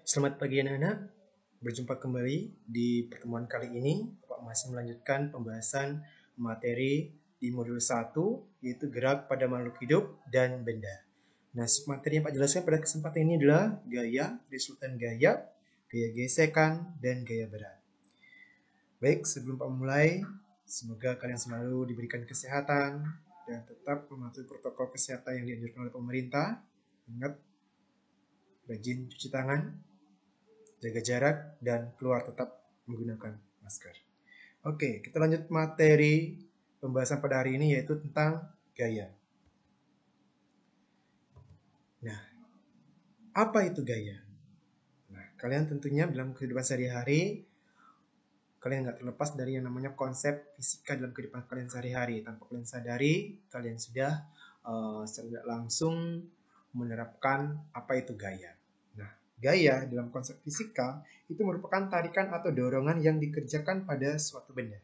Selamat pagi anak-anak, berjumpa kembali di pertemuan kali ini. Bapak masih melanjutkan pembahasan materi di modul 1, yaitu gerak pada makhluk hidup dan benda. Nah, materi yang Pak jelaskan pada kesempatan ini adalah gaya, resultan gaya, gaya gesekan, dan gaya berat. Baik, sebelum Pak mulai, semoga kalian selalu diberikan kesehatan dan tetap mematuhi protokol kesehatan yang dianjurkan oleh pemerintah. Ingat, rajin cuci tangan, jaga jarak, dan keluar tetap menggunakan masker. Oke, kita lanjut materi pembahasan pada hari ini yaitu tentang gaya. Nah, apa itu gaya? Nah, kalian tentunya dalam kehidupan sehari-hari, kalian nggak terlepas dari yang namanya konsep fisika dalam kehidupan kalian sehari-hari. Tanpa kalian sadari, kalian sudah secara langsung menerapkan apa itu gaya. Nah, gaya dalam konsep fisika itu merupakan tarikan atau dorongan yang dikerjakan pada suatu benda.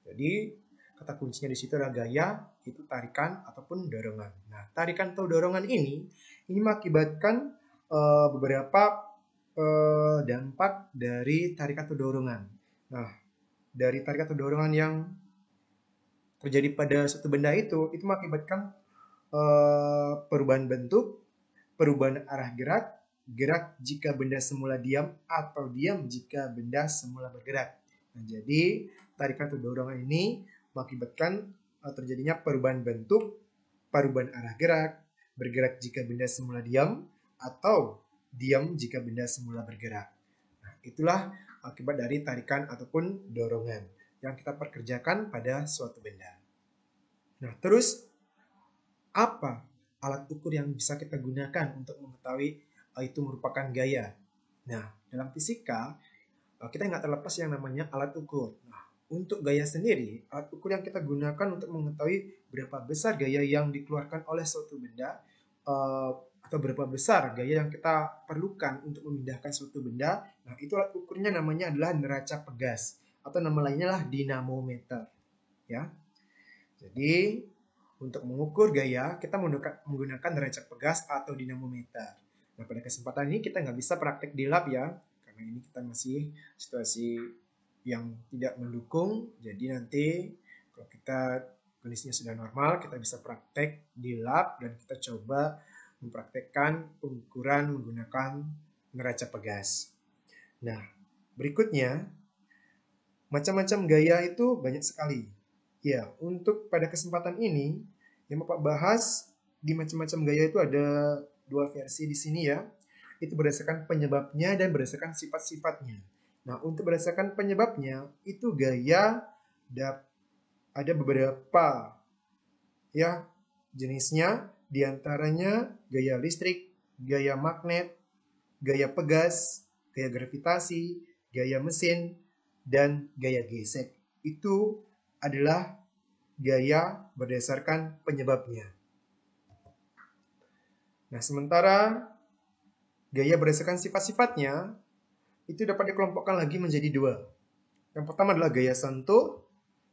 Jadi, kata kuncinya di situ adalah gaya, itu tarikan ataupun dorongan. Nah, tarikan atau dorongan ini mengakibatkan beberapa dampak dari tarikan atau dorongan. Nah, dari tarikan atau dorongan yang terjadi pada suatu benda itu mengakibatkan perubahan bentuk, perubahan arah gerak, gerak jika benda semula diam, atau diam jika benda semula bergerak. Nah, jadi tarikan atau dorongan ini mengakibatkan terjadinya perubahan bentuk, perubahan arah gerak, bergerak jika benda semula diam, atau diam jika benda semula bergerak. Nah, itulah akibat dari tarikan ataupun dorongan yang kita perkerjakan pada suatu benda. Nah, terus apa alat ukur yang bisa kita gunakan untuk mengetahui itu merupakan gaya? Nah, dalam fisika kita nggak terlepas yang namanya alat ukur. Nah, untuk gaya sendiri, alat ukur yang kita gunakan untuk mengetahui berapa besar gaya yang dikeluarkan oleh suatu benda atau berapa besar gaya yang kita perlukan untuk memindahkan suatu benda. Nah, itu alat ukurnya namanya adalah neraca pegas atau nama lainnya adalah dinamometer. Ya. Jadi, untuk mengukur gaya, kita menggunakan neraca pegas atau dinamometer. Nah, pada kesempatan ini kita nggak bisa praktek di lab ya, karena ini kita masih situasi yang tidak mendukung. Jadi nanti kalau kita kondisinya sudah normal, kita bisa praktek di lab dan kita coba mempraktekkan pengukuran menggunakan neraca pegas. Nah, berikutnya, macam-macam gaya itu banyak sekali. Ya, untuk pada kesempatan ini, yang Bapak bahas di macam-macam gaya itu ada 2 versi di sini ya. Itu berdasarkan penyebabnya dan berdasarkan sifat-sifatnya. Nah, untuk berdasarkan penyebabnya, itu gaya ada beberapa ya jenisnya, diantaranya gaya listrik, gaya magnet, gaya pegas, gaya gravitasi, gaya mesin, dan gaya gesek. Itu adalah gaya berdasarkan penyebabnya. Nah, sementara gaya berdasarkan sifat-sifatnya itu dapat dikelompokkan lagi menjadi 2. Yang pertama adalah gaya sentuh.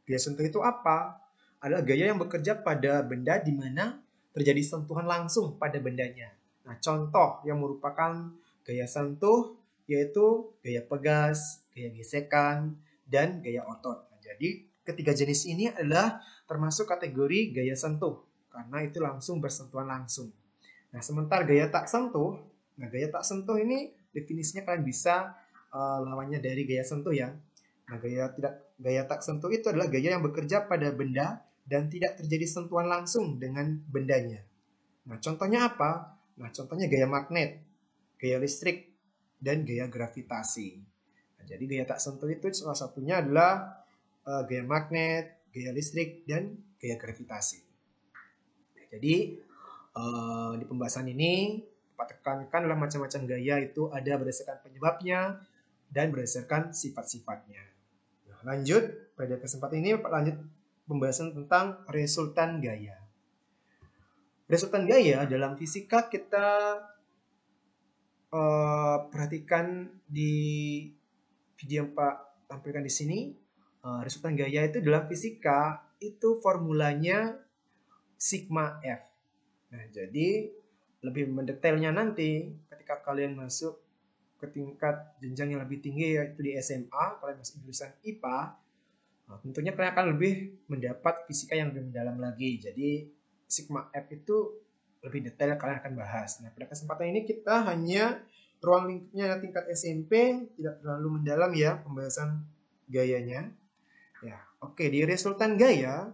Gaya sentuh itu apa? Adalah gaya yang bekerja pada benda di mana terjadi sentuhan langsung pada bendanya. Nah, contoh yang merupakan gaya sentuh yaitu gaya pegas, gaya gesekan, dan gaya otot. Nah, jadi ketiga jenis ini adalah termasuk kategori gaya sentuh karena itu langsung bersentuhan langsung. Nah, sementara gaya tak sentuh, gaya tak sentuh ini definisinya kalian bisa lawannya dari gaya sentuh ya. Nah, gaya tak sentuh itu adalah gaya yang bekerja pada benda dan tidak terjadi sentuhan langsung dengan bendanya. Nah, contohnya apa? Nah, contohnya gaya magnet, gaya listrik, dan gaya gravitasi. Nah, jadi gaya tak sentuh itu salah satunya adalah gaya magnet, gaya listrik, dan gaya gravitasi. Nah, jadi di pembahasan ini Pak tekankan adalah macam-macam gaya itu ada berdasarkan penyebabnya dan berdasarkan sifat-sifatnya. Nah, lanjut pada kesempatan ini Pak lanjut pembahasan tentang resultan gaya. Resultan gaya dalam fisika kita perhatikan di video yang Pak tampilkan di sini. Resultan gaya itu dalam fisika itu formulanya sigma F. Nah, jadi lebih mendetailnya nanti ketika kalian masuk ke tingkat jenjang yang lebih tinggi yaitu di SMA, kalian masih jurusan IPA, nah, tentunya kalian akan lebih mendapat fisika yang lebih mendalam lagi. Jadi sigma F itu lebih detail kalian akan bahas. Nah, pada kesempatan ini kita hanya ruang lingkupnya tingkat SMP, tidak terlalu mendalam ya pembahasan gayanya. Ya, oke, di resultan gaya,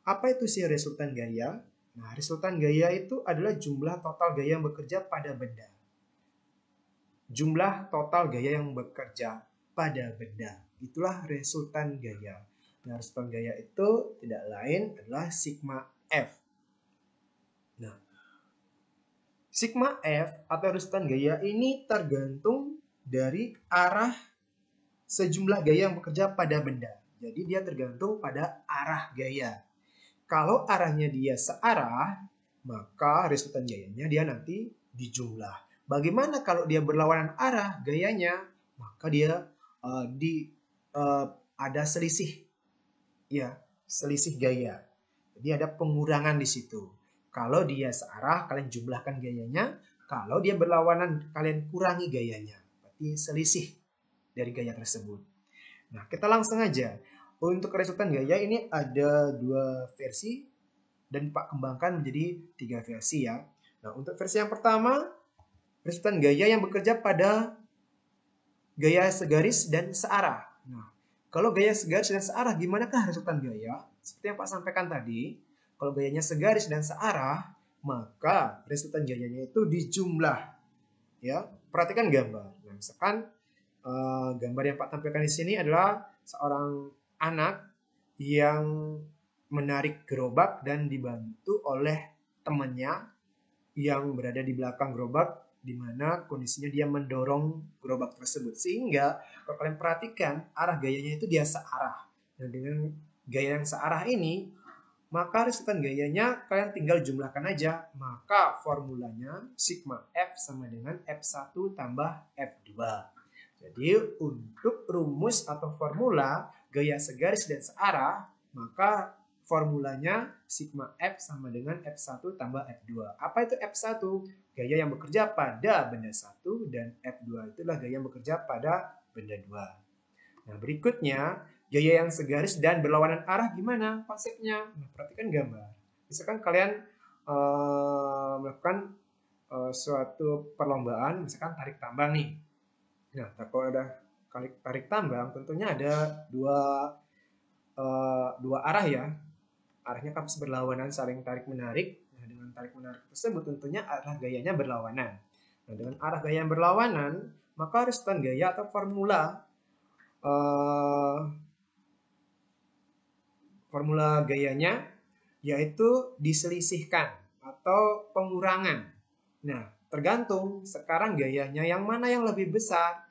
apa itu sih resultan gaya? Nah, resultan gaya itu adalah jumlah total gaya yang bekerja pada benda. Jumlah total gaya yang bekerja pada benda. Itulah resultan gaya. Nah, resultan gaya itu tidak lain adalah sigma F. Nah, sigma F atau resultan gaya ini tergantung dari arah sejumlah gaya yang bekerja pada benda. Jadi dia tergantung pada arah gaya. Kalau arahnya dia searah, maka resultan gayanya dia nanti dijumlah. Bagaimana kalau dia berlawanan arah gayanya? Maka dia ada selisih, ya, selisih gaya. Jadi ada pengurangan di situ. Kalau dia searah, kalian jumlahkan gayanya. Kalau dia berlawanan, kalian kurangi gayanya. Berarti selisih dari gaya tersebut. Nah, kita langsung aja. Untuk resultan gaya ini ada 2 versi dan Pak kembangkan menjadi 3 versi ya. Nah, untuk versi yang pertama, resultan gaya yang bekerja pada gaya segaris dan searah. Nah, kalau gaya segaris dan searah, gimanakah resultan gaya? Seperti yang Pak sampaikan tadi, kalau gayanya segaris dan searah, maka resultan gayanya itu dijumlah. Ya, perhatikan gambar. Nah, misalkan gambar yang Pak tampilkan di sini adalah seorang anak yang menarik gerobak dan dibantu oleh temannya yang berada di belakang gerobak, di mana kondisinya dia mendorong gerobak tersebut. Sehingga kalau kalian perhatikan arah gayanya itu dia searah. Dan dengan gaya yang searah ini, maka resultan gayanya kalian tinggal jumlahkan aja. Maka formulanya sigma F sama dengan F1 tambah F2. Jadi untuk rumus atau formula gaya segaris dan searah, maka formulanya sigma F sama dengan F1 tambah F2. Apa itu F1? Gaya yang bekerja pada benda 1 dan F2 itulah gaya yang bekerja pada benda 2. Nah, berikutnya gaya yang segaris dan berlawanan arah gimana konsepnya? Nah, perhatikan gambar. Misalkan kalian melakukan suatu perlombaan, misalkan tarik tambang nih. Nah, kalau ada tarik tambang, tentunya ada dua arah ya. Arahnya kan berlawanan, saling tarik menarik. Nah, dengan tarik menarik tersebut tentunya arah gayanya berlawanan. Nah, dengan arah gaya yang berlawanan, maka resultan gaya atau formula gayanya yaitu diselisihkan atau pengurangan. Nah, tergantung sekarang gayanya yang mana yang lebih besar.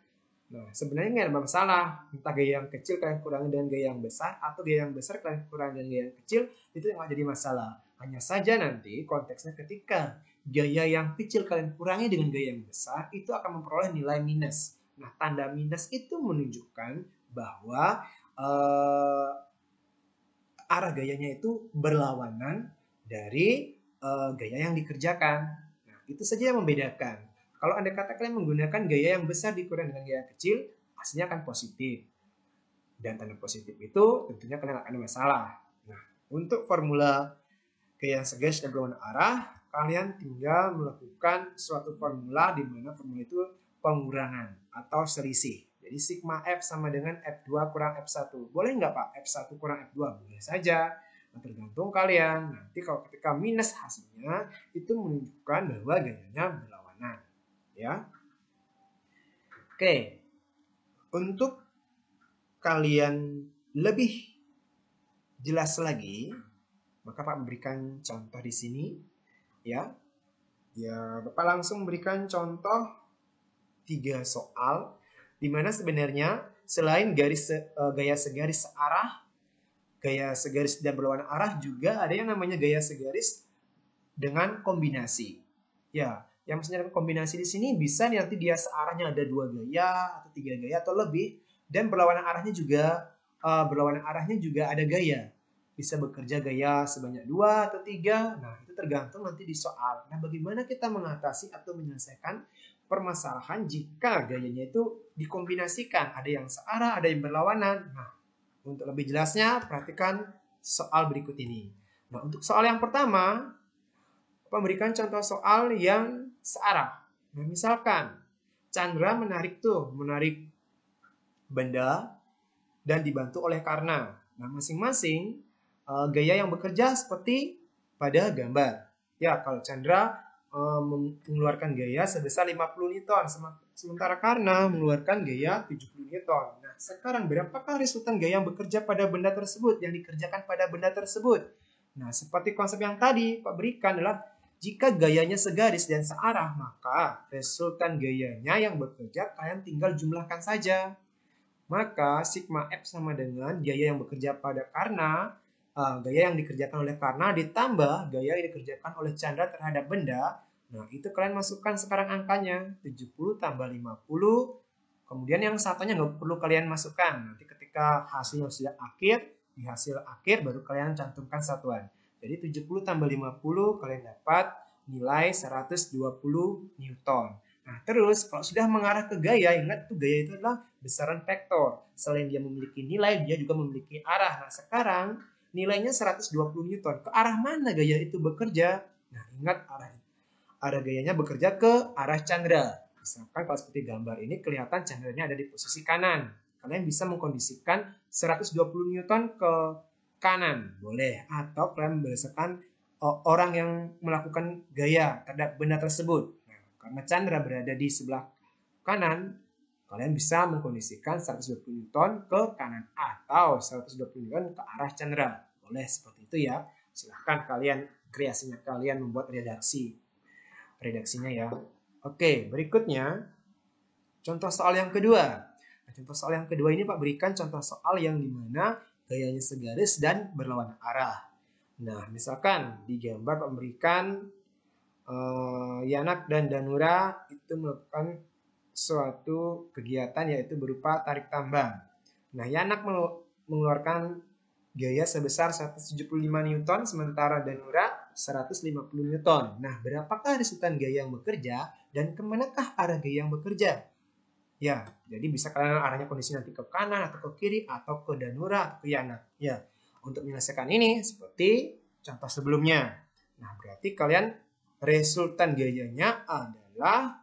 Nah, sebenarnya nggak ada masalah. Entah gaya yang kecil kalian kurangi dengan gaya yang besar, atau gaya yang besar kalian kurangi dengan gaya yang kecil, itu nggak jadi masalah. Hanya saja nanti konteksnya ketika gaya yang kecil kalian kurangi dengan gaya yang besar, itu akan memperoleh nilai minus. Nah, tanda minus itu menunjukkan bahwa arah gayanya itu berlawanan dari gaya yang dikerjakan. Nah, itu saja yang membedakan. Kalau Anda kata kalian menggunakan gaya yang besar dikurangi dengan gaya yang kecil, hasilnya akan positif. Dan tanda positif itu tentunya kalian akan ada masalah. Nah, untuk formula gaya yang segaris dan berlawanan arah, kalian tinggal melakukan suatu formula di mana formula itu pengurangan atau selisih. Jadi sigma F sama dengan F2 kurang F1. Boleh nggak Pak F1 kurang F2? Boleh saja. Nah, tergantung kalian. Nanti kalau ketika minus hasilnya, itu menunjukkan bahwa gayanya berlawanan. Ya. Oke. Untuk kalian lebih jelas lagi, maka Pak memberikan contoh di sini. Ya. Ya, Bapak langsung memberikan contoh 3 soal di mana sebenarnya selain gaya segaris searah, gaya segaris dan berlawanan arah, juga ada yang namanya gaya segaris dengan kombinasi. Ya, yang maksudnya kombinasi di sini bisa nanti dia searahnya ada 2 gaya atau 3 gaya atau lebih, dan berlawanan arahnya juga ada gaya. Bisa bekerja gaya sebanyak 2 atau 3. Nah, itu tergantung nanti di soal. Nah, bagaimana kita mengatasi atau menyelesaikan permasalahan jika gayanya itu dikombinasikan. Ada yang searah, ada yang berlawanan. Nah, untuk lebih jelasnya, perhatikan soal berikut ini. Nah, untuk soal yang pertama, memberikan contoh soal yang searah. Nah, misalkan Chandra menarik benda dan dibantu oleh Karna. Nah, masing-masing gaya yang bekerja seperti pada gambar. Ya, kalau Chandra mengeluarkan gaya sebesar 50 Newton, sementara Karna mengeluarkan gaya 70 Newton. Nah, sekarang berapakah resultan gaya yang bekerja pada benda tersebut, yang dikerjakan pada benda tersebut? Nah, seperti konsep yang tadi Pak berikan adalah jika gayanya segaris dan searah, maka resultan gayanya yang bekerja kalian tinggal jumlahkan saja. Maka sigma F sama dengan gaya yang bekerja pada Karna, gaya yang dikerjakan oleh Karna ditambah gaya yang dikerjakan oleh Chandra terhadap benda. Nah, itu kalian masukkan sekarang angkanya 70 tambah 50. Kemudian yang satunya nggak perlu kalian masukkan. Nanti ketika hasilnya sudah akhir, di hasil akhir baru kalian cantumkan satuan. Jadi 70 tambah 50 kalian dapat nilai 120 Newton. Nah, terus kalau sudah mengarah ke gaya, ingat tuh gaya itu adalah besaran vektor. Selain dia memiliki nilai, dia juga memiliki arah. Nah, sekarang nilainya 120 Newton. Ke arah mana gaya itu bekerja? Nah, ingat arah gayanya bekerja ke arah Chandra. Misalkan kalau seperti gambar ini kelihatan Chandranya ada di posisi kanan. Kalian bisa mengkondisikan 120 Newton ke kanan. Boleh. Atau kalian berdasarkan orang yang melakukan gaya terhadap benda tersebut. Karena Chandra berada di sebelah kanan, kalian bisa mengkondisikan 120 Newton ke kanan atau 120 Newton ke arah Chandra. Boleh seperti itu ya. Silahkan kalian kreasinya kalian membuat redaksinya ya. Oke, berikutnya contoh soal yang kedua. Nah, contoh soal yang kedua ini Pak berikan contoh soal yang dimana gayanya segaris dan berlawanan arah. Nah, misalkan di gambar Pak memberikan Yanak dan Danura itu melakukan suatu kegiatan yaitu berupa tarik tambang. Nah, Yanak mengeluarkan gaya sebesar 175 Newton sementara Danura 150 Newton. Nah, berapakah resultan gaya yang bekerja dan kemanakah arah gaya yang bekerja? Ya, jadi bisa kalian arahnya kondisi nanti ke kanan atau ke kiri atau ke Danura atau ke Yanak. Ya, untuk menyelesaikan ini seperti contoh sebelumnya. Nah, berarti kalian resultan gayanya adalah,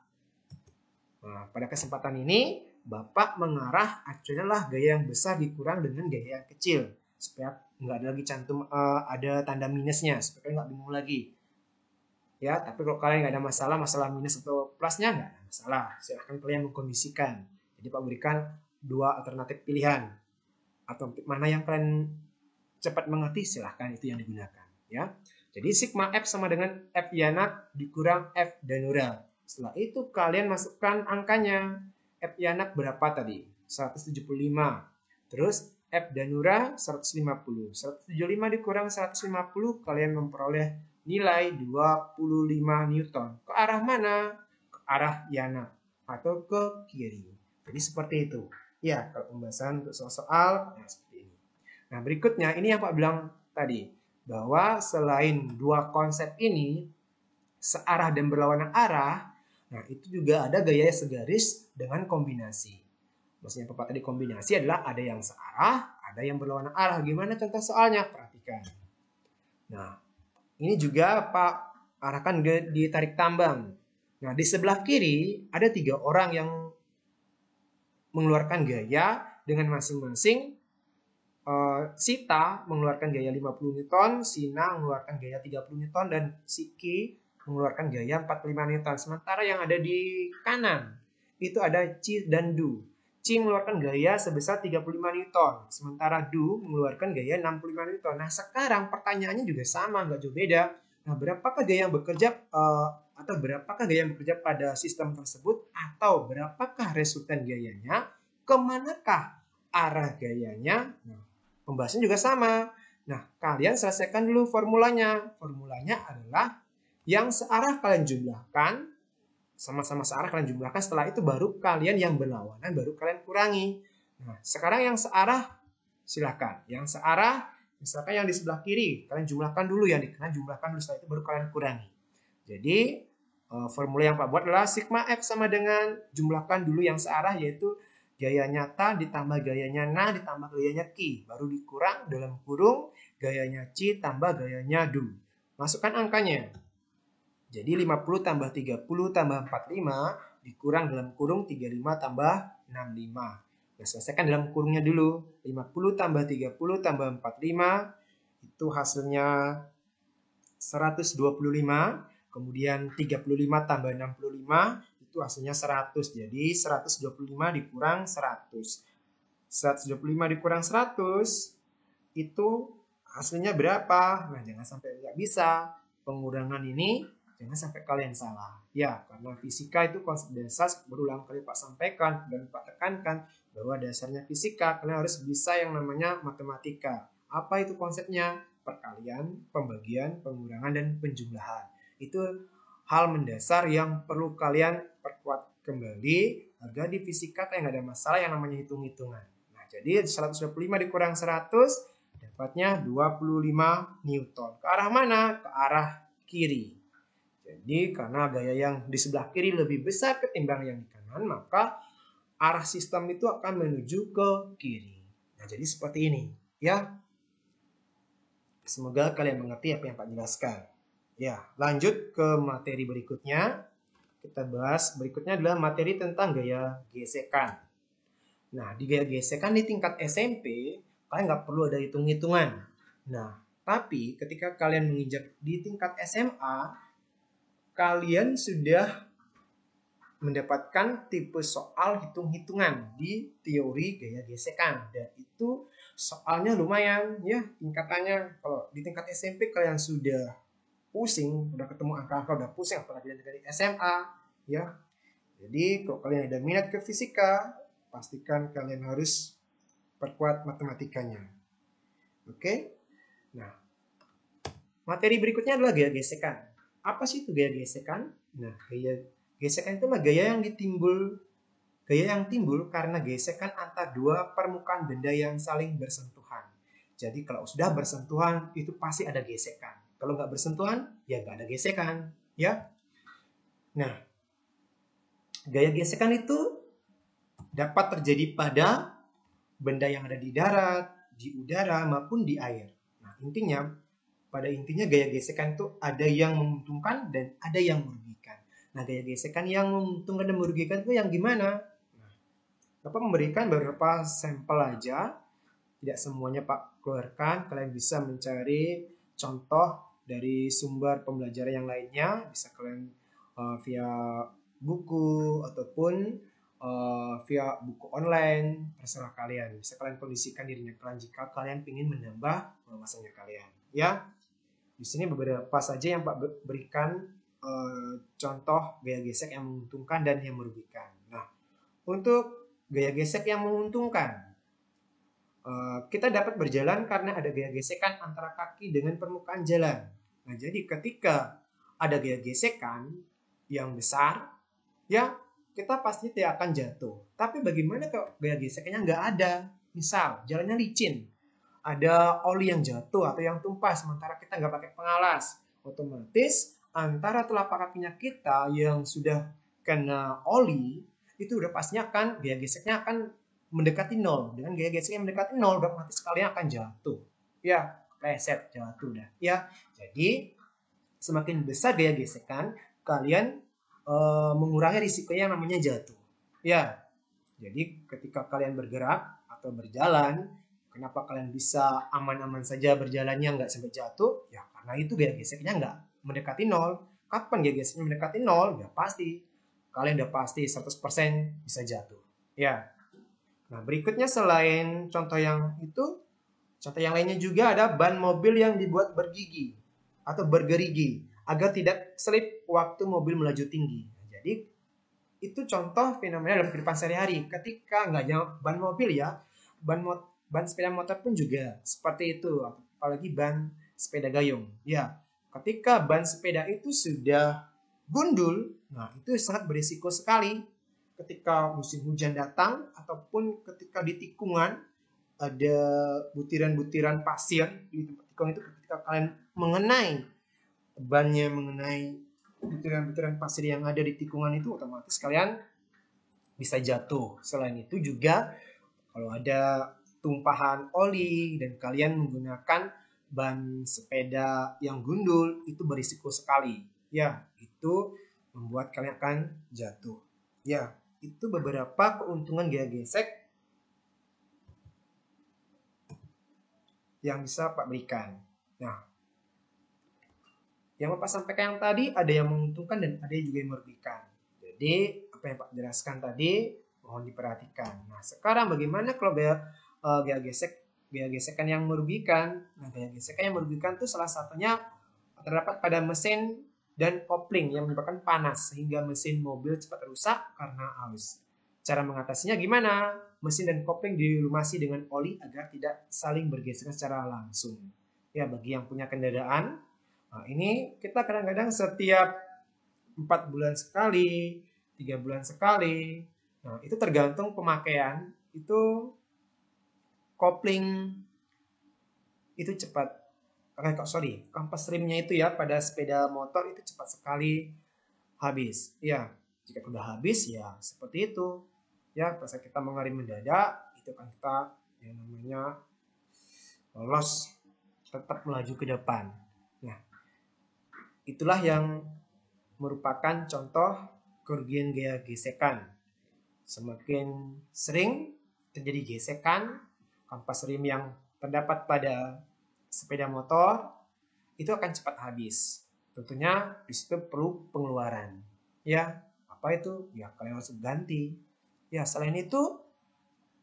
nah, pada kesempatan ini Bapak mengarah acuannya lah gaya yang besar dikurang dengan gaya yang kecil supaya nggak ada lagi cantum ada tanda minusnya supaya kalian nggak bingung lagi ya. Tapi kalau kalian nggak ada masalah minus atau plusnya nggak ada masalah, silahkan kalian mengkondisikan. Jadi Pak berikan dua alternatif pilihan atau mana yang kalian cepat mengerti silahkan itu yang digunakan ya. Jadi sigma F sama dengan F Yanak dikurang F Danura. Setelah itu kalian masukkan angkanya. F Yanak berapa tadi? 175. Terus F Danura 150. 175 dikurang 150 kalian memperoleh nilai 25 Newton. Ke arah mana? Ke arah Yanak atau ke kiri. Jadi seperti itu. Ya, kalau pembahasan untuk soal-soal seperti ini. Nah, berikutnya ini yang Pak bilang tadi, bahwa selain dua konsep ini, searah dan berlawanan arah, nah itu juga ada gaya segaris dengan kombinasi. Maksudnya Bapak tadi kombinasi adalah ada yang searah, ada yang berlawanan arah. Gimana contoh soalnya? Perhatikan. Nah, ini juga Pak arahkan di tarik tambang. Nah, di sebelah kiri ada 3 orang yang mengeluarkan gaya dengan masing-masing Sita mengeluarkan gaya 50 Newton, Sina mengeluarkan gaya 30 Newton, dan Siki mengeluarkan gaya 45 Newton. Sementara yang ada di kanan, itu ada Ci dan Du. Ci mengeluarkan gaya sebesar 35 Newton, sementara Du mengeluarkan gaya 65 Newton. Nah, sekarang pertanyaannya juga sama, nggak jauh beda. Nah, berapakah gaya yang bekerja atau berapakah gaya yang bekerja pada sistem tersebut, atau berapakah resultan gayanya, kemanakah arah gayanya? Nah, pembahasan juga sama. Nah, kalian selesaikan dulu formulanya. Formulanya adalah yang searah kalian jumlahkan, sama-sama searah kalian jumlahkan, setelah itu baru kalian yang berlawanan, baru kalian kurangi. Nah, sekarang yang searah, silakan. Yang searah, misalkan yang di sebelah kiri, kalian jumlahkan dulu, yang di kanan jumlahkan dulu, setelah itu baru kalian kurangi. Jadi, Formula yang Pak buat adalah sigma F sama dengan jumlahkan dulu yang searah, yaitu gayanya ta ditambah gayanya na ditambah gayanya ki. Baru dikurang dalam kurung gayanya ci tambah gayanya du. Masukkan angkanya. Jadi 50 tambah 30 tambah 45 dikurang dalam kurung 35 tambah 65. Nah, selesaikan dalam kurungnya dulu. 50 tambah 30 tambah 45 itu hasilnya 125. Kemudian 35 tambah 65 itu hasilnya 100. Jadi 125 dikurang 100. 125 dikurang 100 itu hasilnya berapa? Nah, jangan sampai nggak bisa. Pengurangan ini jangan sampai kalian salah. Ya, karena fisika itu konsep dasar berulang kali Pak sampaikan dan Pak tekankan bahwa dasarnya fisika kalian harus bisa yang namanya matematika. Apa itu konsepnya? Perkalian, pembagian, pengurangan, dan penjumlahan. Itu hal mendasar yang perlu kalian perkuat kembali agar di fisika kalian nggak ada masalah yang namanya hitung-hitungan. Nah, jadi 125 dikurang 100 dapatnya 25 Newton. Ke arah mana? Ke arah kiri. Jadi karena gaya yang di sebelah kiri lebih besar ketimbang yang di kanan, maka arah sistem itu akan menuju ke kiri. Nah, jadi seperti ini, ya. Semoga kalian mengerti apa yang Pak jelaskan. Ya, lanjut ke materi berikutnya. Kita bahas berikutnya adalah materi tentang gaya gesekan. Nah, di gaya gesekan di tingkat SMP, kalian nggak perlu ada hitung-hitungan. Nah, tapi ketika kalian menginjak di tingkat SMA, kalian sudah mendapatkan tipe soal hitung-hitungan di teori gaya gesekan. Dan itu soalnya lumayan ya tingkatannya. Kalau di tingkat SMP kalian sudah pusing, udah ketemu angka-angka, udah pusing, apalagi dari SMA ya. Jadi kalau kalian ada minat ke fisika, pastikan kalian harus perkuat matematikanya. Oke? Nah, materi berikutnya adalah gaya gesekan. Apa sih itu gaya gesekan? Nah, gaya gesekan itu adalah gaya yang timbul karena gesekan antar dua permukaan benda yang saling bersentuhan. Jadi kalau sudah bersentuhan itu pasti ada gesekan. Kalau nggak bersentuhan ya nggak ada gesekan, ya. Nah, gaya gesekan itu dapat terjadi pada benda yang ada di darat, di udara maupun di air. Nah, pada intinya gaya gesekan itu ada yang menguntungkan dan ada yang merugikan. Nah, gaya gesekan yang menguntungkan dan merugikan itu yang gimana? Nah, Bapak memberikan beberapa sampel aja. Tidak semuanya Pak keluarkan. Kalian bisa mencari contoh dari sumber pembelajaran yang lainnya. Bisa kalian via buku ataupun via buku online. Terserah kalian. Bisa kalian kondisikan dirinya kalian jika kalian ingin menambah wawasannya kalian. Ya, di sini beberapa saja yang Pak berikan contoh gaya gesek yang menguntungkan dan yang merugikan. Nah, untuk gaya gesek yang menguntungkan, kita dapat berjalan karena ada gaya gesekan antara kaki dengan permukaan jalan. Nah, jadi ketika ada gaya gesekan yang besar, ya kita pasti tidak akan jatuh. Tapi bagaimana kalau gaya gesekannya nggak ada? Misal, jalannya licin, ada oli yang jatuh atau yang tumpah sementara kita nggak pakai pengalas, otomatis antara telapak kakinya kita yang sudah kena oli itu udah pastinya akan gaya geseknya akan mendekati nol. Dengan gaya gesek yang mendekati nol, otomatis kalian akan jatuh. Ya, reset jatuh dah. Ya, jadi semakin besar gaya gesekan, kalian mengurangi risiko yang namanya jatuh. Ya, jadi ketika kalian bergerak atau berjalan, kenapa kalian bisa aman-aman saja berjalannya nggak sampai jatuh? Ya karena itu gaya geseknya nggak mendekati nol. Kapan gaya geseknya mendekati nol? Ya pasti. Kalian udah pasti 100% bisa jatuh. Ya. Nah berikutnya selain contoh yang itu, contoh yang lainnya juga ada ban mobil yang dibuat bergigi atau bergerigi agar tidak selip waktu mobil melaju tinggi. Nah, jadi itu contoh fenomena dalam kehidupan sehari-hari. Ketika nggak hanya ban mobil ya, ban sepeda motor pun juga seperti itu, apalagi ban sepeda gayung. Ya, ketika ban sepeda itu sudah gundul, nah itu sangat berisiko sekali. Ketika musim hujan datang ataupun ketika di tikungan ada butiran-butiran pasir di tempat tikung itu, ketika kalian mengenai bannya, mengenai butiran-butiran pasir yang ada di tikungan itu otomatis kalian bisa jatuh. Selain itu juga kalau ada tumpahan oli dan kalian menggunakan ban sepeda yang gundul, itu berisiko sekali. Ya, itu membuat kalian akan jatuh. Ya, itu beberapa keuntungan gaya gesek yang bisa Pak berikan. Nah, yang Bapak sampaikan yang tadi ada yang menguntungkan dan ada juga yang merugikan. Jadi, apa yang Pak jelaskan tadi mohon diperhatikan. Nah, sekarang bagaimana kalau gaya gesekan yang merugikan? Nah, gaya gesekan yang merugikan itu salah satunya terdapat pada mesin dan kopling yang menyebabkan panas sehingga mesin mobil cepat rusak karena aus. Cara mengatasinya gimana? Mesin dan kopling dilumasi dengan oli agar tidak saling bergesekan secara langsung. Ya, bagi yang punya kendaraan, nah ini kita kadang-kadang setiap 4 bulan sekali, 3 bulan sekali. Nah, itu tergantung pemakaian. Itu kopling itu cepat. Kampas remnya itu ya pada sepeda motor itu cepat sekali habis. Ya, jika sudah habis ya seperti itu. Ya, pada saat kita mengerem mendadak, itu kan kita yang namanya lolos tetap melaju ke depan. Nah, itulah yang merupakan contoh kerugian gaya gesekan. Semakin sering terjadi gesekan, kampas rem yang terdapat pada sepeda motor itu akan cepat habis. Tentunya di situ perlu pengeluaran. Ya, apa itu? Ya, kalian harus ganti. Ya, selain itu,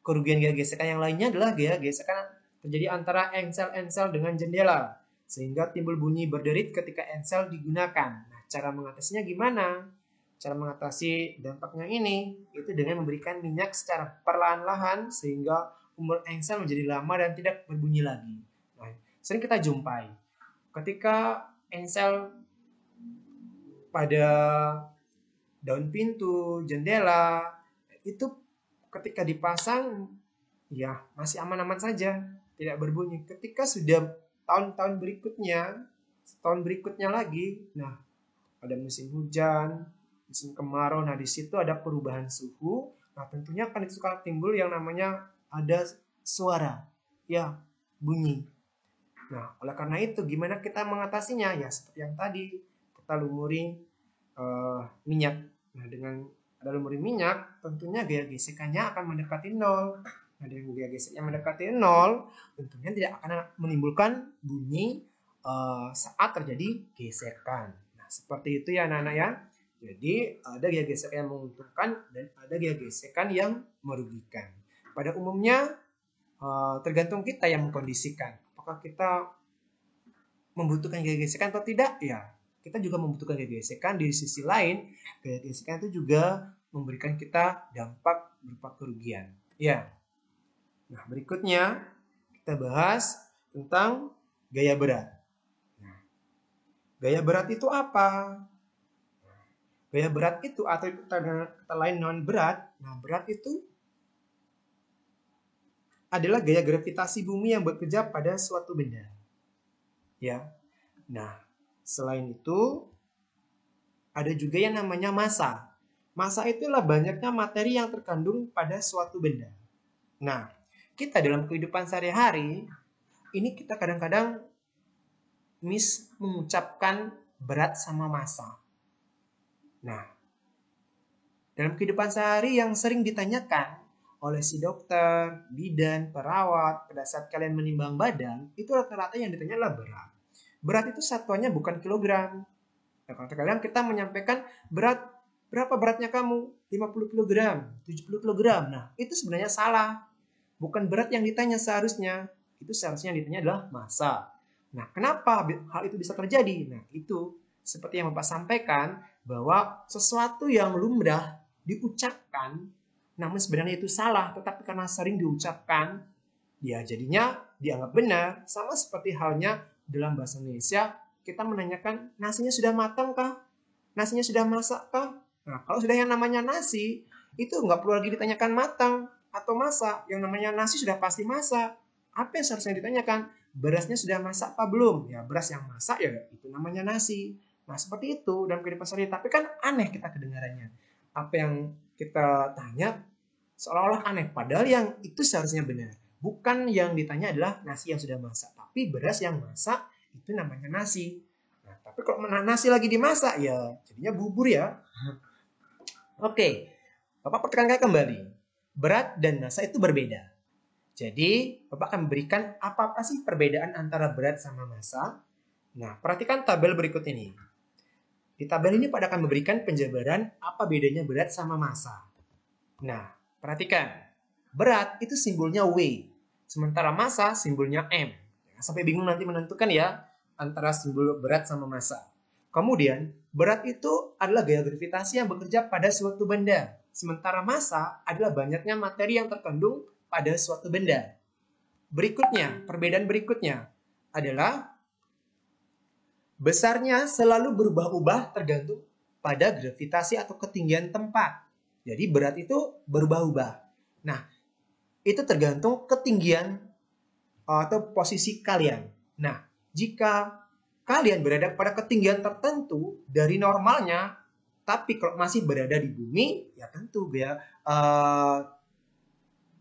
kerugian gaya gesekan yang lainnya adalah gaya gesekan terjadi antara ensel-ensel dengan jendela, sehingga timbul bunyi berderit ketika ensel digunakan. Nah, cara mengatasinya gimana? Cara mengatasi dampaknya ini itu dengan memberikan minyak secara perlahan-lahan sehingga umur engsel menjadi lama dan tidak berbunyi lagi. Nah, sering kita jumpai ketika engsel pada daun pintu, jendela, itu ketika dipasang ya masih aman-aman saja, tidak berbunyi. Ketika sudah tahun-tahun berikutnya lagi, nah ada musim hujan, musim kemarau, nah di situ ada perubahan suhu, nah tentunya akan itu timbul yang namanya ada suara, ya bunyi. Nah oleh karena itu gimana kita mengatasinya? Ya seperti yang tadi kita lumuri minyak. Nah dengan ada lumuri minyak, tentunya gaya gesekannya akan mendekati nol. Nah dengan gaya gesek yang mendekati nol, tentunya tidak akan menimbulkan bunyi saat terjadi gesekan. Nah seperti itu ya anak-anak ya. Jadi ada gaya gesekan yang menguntungkan dan ada gaya gesekan yang merugikan. Pada umumnya tergantung kita yang mengkondisikan. Apakah kita membutuhkan gaya gesekan atau tidak? Ya, kita juga membutuhkan gaya gesekan. Di sisi lain, gaya gesekan itu juga memberikan kita dampak berupa kerugian. Ya. Nah, berikutnya kita bahas tentang gaya berat. Nah, gaya berat itu apa? Gaya berat itu atau kata lain non berat. Nah, berat itu adalah gaya gravitasi bumi yang bekerja pada suatu benda. Ya. Nah, selain itu ada juga yang namanya massa. Massa itulah banyaknya materi yang terkandung pada suatu benda. Nah, kita dalam kehidupan sehari-hari ini kita kadang-kadang mengucapkan berat sama massa. Nah, dalam kehidupan sehari yang sering ditanyakan oleh si dokter, bidan, perawat pada saat kalian menimbang badan, itu rata-rata yang ditanya adalah berat. Berat itu satuannya bukan kilogram. Nah, kalau kalian kita menyampaikan berat, berapa beratnya kamu? 50 kg, 70 kg. Nah, itu sebenarnya salah. Bukan berat yang ditanya seharusnya. Itu seharusnya yang ditanya adalah massa. Nah, kenapa hal itu bisa terjadi? Nah, itu seperti yang Bapak sampaikan, bahwa sesuatu yang lumrah diucapkan, namun sebenarnya itu salah, tetapi karena sering diucapkan, ya jadinya dianggap benar. Sama seperti halnya dalam bahasa Indonesia, kita menanyakan nasinya sudah matang kah? Nasinya sudah masak kah? Nah, kalau sudah yang namanya nasi, itu nggak perlu lagi ditanyakan matang atau masak. Yang namanya nasi sudah pasti masak. Apa yang seharusnya ditanyakan? Berasnya sudah masak apa belum? Ya beras yang masak ya itu namanya nasi. Nah, seperti itu dalam kehidupan sehari. Tapi kan aneh kita kedengarannya. Apa yang kita tanya seolah-olah aneh. Padahal yang itu seharusnya benar. Bukan yang ditanya adalah nasi yang sudah masak. Tapi beras yang masak itu namanya nasi. Nah, tapi kalau nasi lagi dimasak ya jadinya bubur ya. Oke, Bapak pertekankan kembali. Berat dan massa itu berbeda. Jadi, Bapak akan memberikan apa sih perbedaan antara berat sama massa. Nah, perhatikan tabel berikut ini. Di tabel ini Pak akan memberikan penjabaran apa bedanya berat sama massa. Nah, perhatikan. Berat itu simbolnya W, sementara massa simbolnya M. Sampai bingung nanti menentukan ya antara simbol berat sama massa. Kemudian, berat itu adalah gaya gravitasi yang bekerja pada suatu benda. Sementara massa adalah banyaknya materi yang terkandung pada suatu benda. Berikutnya, perbedaan berikutnya adalah besarnya selalu berubah-ubah tergantung pada gravitasi atau ketinggian tempat. Jadi berat itu berubah-ubah. Nah, itu tergantung ketinggian atau posisi kalian. Nah, jika kalian berada pada ketinggian tertentu dari normalnya, tapi kalau masih berada di bumi, ya tentu ya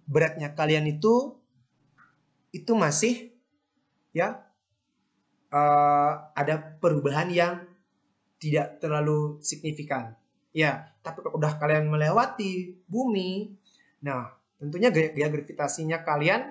beratnya kalian itu masih ya ada perubahan yang tidak terlalu signifikan. Ya, tapi kalau udah kalian melewati bumi, nah tentunya gaya gravitasinya kalian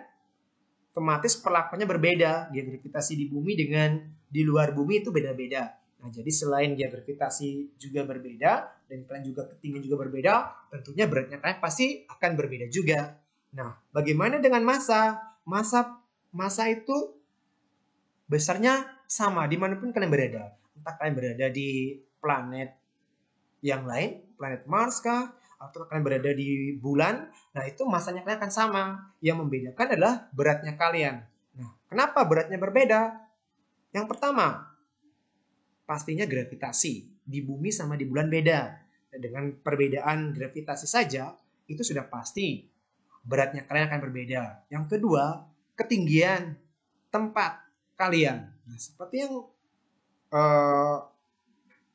otomatis perlakuannya berbeda. Gaya gravitasi di bumi dengan di luar bumi itu beda-beda. Nah, jadi selain gaya gravitasi juga berbeda dan kalian juga ketinggian juga berbeda, tentunya beratnya kalian pasti akan berbeda juga. Nah, bagaimana dengan massa? Massa itu besarnya sama dimanapun kalian berada. Entah kalian berada di planet yang lain, planet Mars kah, atau kalian berada di bulan, nah itu massanya kalian akan sama. Yang membedakan adalah beratnya kalian. Nah, kenapa beratnya berbeda? Yang pertama, pastinya gravitasi. Di bumi sama di bulan beda. Dengan perbedaan gravitasi saja, itu sudah pasti beratnya kalian akan berbeda. Yang kedua, ketinggian tempat kalian. Nah, seperti yang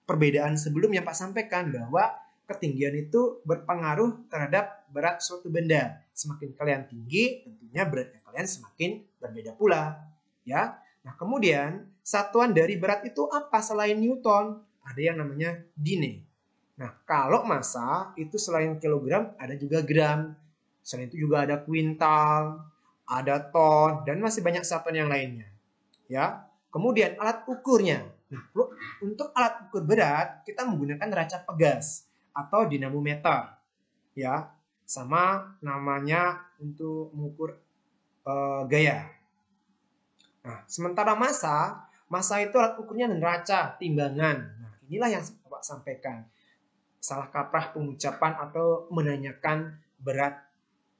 perbedaan sebelum yang Pak sampaikan bahwa ketinggian itu berpengaruh terhadap berat suatu benda. Semakin kalian tinggi, tentunya beratnya kalian semakin berbeda pula. Ya. Nah, kemudian satuan dari berat itu apa selain Newton? Ada yang namanya dine. Nah, kalau massa itu selain kilogram ada juga gram. Selain itu juga ada kuintal, ada ton, dan masih banyak satuan yang lainnya. Ya. Kemudian alat ukurnya. Nah, untuk alat ukur berat kita menggunakan raca pegas atau dinamometer. Ya, sama namanya untuk mengukur gaya. Nah, sementara massa itu alat ukurnya neraca, timbangan. Nah, inilah yang Bapak sampaikan. Salah kaprah pengucapan atau menanyakan berat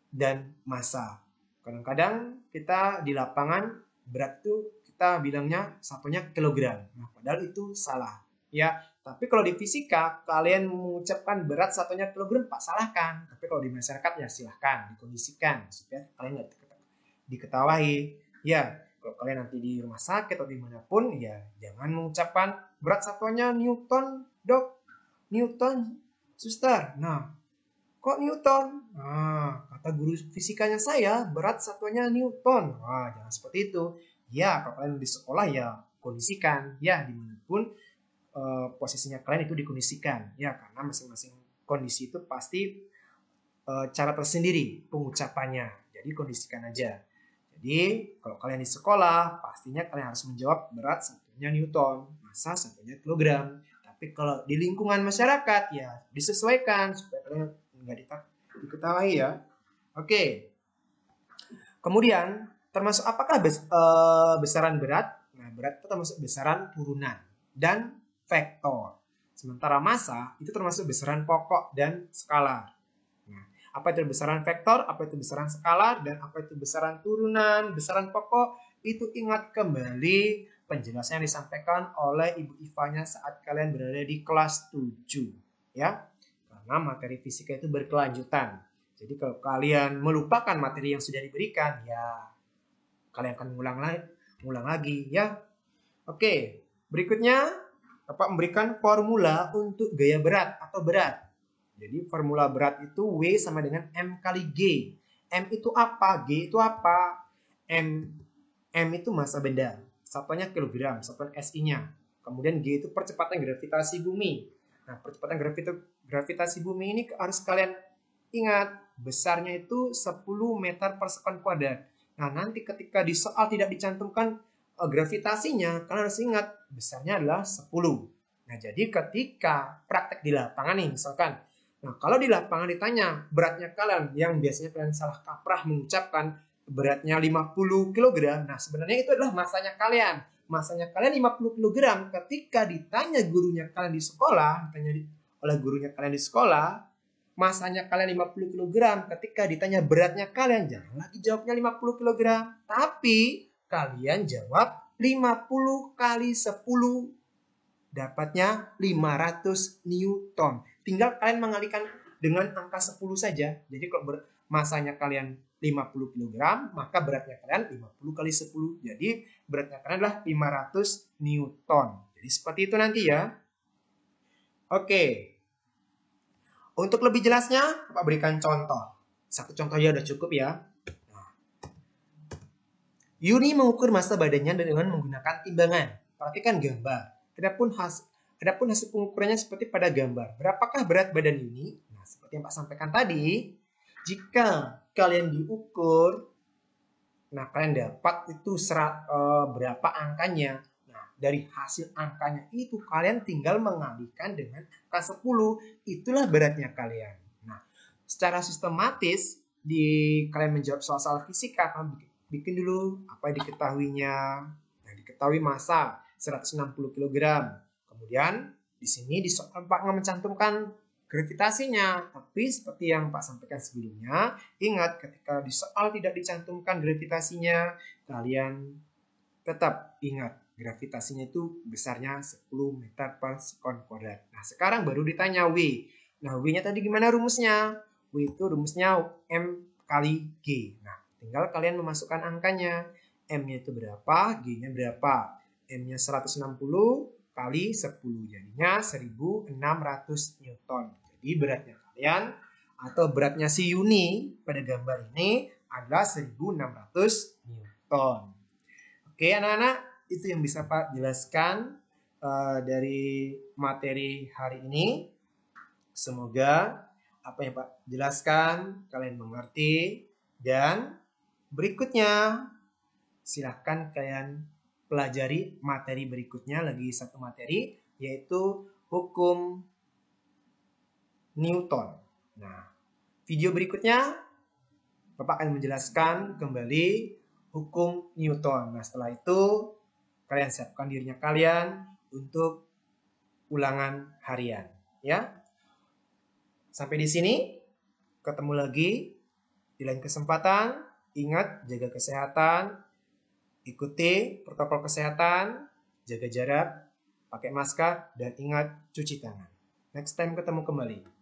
dan massa. Kadang-kadang kita di lapangan berat itu kita bilangnya satunya kilogram. Nah, padahal itu salah. Ya, tapi kalau di fisika kalian mengucapkan berat satunya kilogram, Pak salahkan. Tapi kalau di masyarakat ya silahkan dikondisikan supaya kalian nggak diketahui. Ya, kalau kalian nanti di rumah sakit atau dimanapun, ya jangan mengucapkan berat satuannya Newton, dok. Newton, suster. Nah, kok Newton? Nah, kata guru fisikanya saya, berat satuannya Newton. Wah, jangan seperti itu. Ya, kalau kalian di sekolah ya kondisikan. Ya, dimanapun posisinya kalian itu dikondisikan. Ya, karena masing-masing kondisi itu pasti cara tersendiri pengucapannya. Jadi kondisikan aja. Jadi kalau kalian di sekolah, pastinya kalian harus menjawab berat satunya Newton, massa satunya kilogram. Tapi kalau di lingkungan masyarakat ya disesuaikan supaya kalian nggak diketahui ya. Oke. Kemudian termasuk apakah besaran berat? Nah, berat itu termasuk besaran turunan dan vektor. Sementara massa itu termasuk besaran pokok dan skalar. Nah, apa itu besaran vektor, apa itu besaran skalar, dan apa itu besaran turunan, besaran pokok, itu ingat kembali penjelasan yang disampaikan oleh Ibu Ivanya saat kalian berada di kelas 7. Ya, karena materi fisika itu berkelanjutan. Jadi kalau kalian melupakan materi yang sudah diberikan, ya kalian akan mengulang lagi ya. Oke, berikutnya Bapak memberikan formula untuk gaya berat atau berat. Jadi formula berat itu W sama dengan M kali G. M itu apa? G itu apa? M itu massa benda. Satuannya kilogram, satuan SI-nya. Kemudian G itu percepatan gravitasi bumi. Nah, percepatan gravitasi bumi ini harus kalian ingat, besarnya itu 10 meter per sekon kuadrat. Nah, nanti ketika di soal tidak dicantumkan gravitasinya, kalian harus ingat, besarnya adalah 10. Nah, jadi ketika praktek di lapangan nih, misalkan, nah kalau di lapangan ditanya beratnya kalian, yang biasanya kalian salah kaprah mengucapkan beratnya 50 kg, nah sebenarnya itu adalah masanya kalian. Masanya kalian 50 kg, ketika ditanya gurunya kalian di sekolah, ditanya oleh gurunya kalian di sekolah, masanya kalian 50 kg, ketika ditanya beratnya kalian, jangan lagi jawabnya 50 kg, tapi kalian jawab 50 kali 10, dapatnya 500 Newton. Tinggal kalian mengalihkan dengan angka 10 saja. Jadi kalau masanya kalian 50 kg, maka beratnya kalian 50 kali 10. Jadi beratnya kalian adalah 500 Newton. Jadi seperti itu nanti ya. Oke. Untuk lebih jelasnya, Bapak berikan contoh. Satu contoh ya udah cukup ya. Yuni mengukur massa badannya dengan menggunakan timbangan. Perhatikan gambar. Adapun hasil pengukurannya seperti pada gambar. Berapakah berat badan Yuni? Nah, seperti yang Pak sampaikan tadi, jika kalian diukur, nah kalian dapat itu berapa angkanya. Nah, dari hasil angkanya itu kalian tinggal mengalihkan dengan angka 10. Itulah beratnya kalian. Nah, secara sistematis kalian menjawab soal-soal fisika, kalian bikin dulu apa yang diketahuinya. Nah, diketahui massa 160 kg. Kemudian di sini di soal Pak mencantumkan gravitasinya, tapi seperti yang Pak sampaikan sebelumnya, ingat ketika di soal tidak dicantumkan gravitasinya, kalian tetap ingat gravitasinya itu besarnya 10 meter per sekon kuadrat. Nah, sekarang baru ditanya W. Nah, W-nya tadi gimana rumusnya? W itu rumusnya M kali G. Nah, tinggal kalian memasukkan angkanya. M-nya itu berapa? G-nya berapa? M-nya 160 kali 10. Jadinya 1600 Newton. Jadi beratnya kalian atau beratnya si Yuni pada gambar ini adalah 1600 Newton. Oke anak-anak, itu yang bisa Pak jelaskan dari materi hari ini. Semoga apa yang Pak jelaskan kalian mengerti, dan berikutnya silahkan kalian pelajari materi berikutnya, lagi satu materi yaitu hukum Newton. Nah, video berikutnya Bapak akan menjelaskan kembali hukum Newton. Nah, setelah itu kalian siapkan dirinya kalian untuk ulangan harian, ya. Sampai di sini, ketemu lagi di lain kesempatan. Ingat, jaga kesehatan, ikuti protokol kesehatan, jaga jarak, pakai masker, dan ingat cuci tangan. Next time ketemu kembali.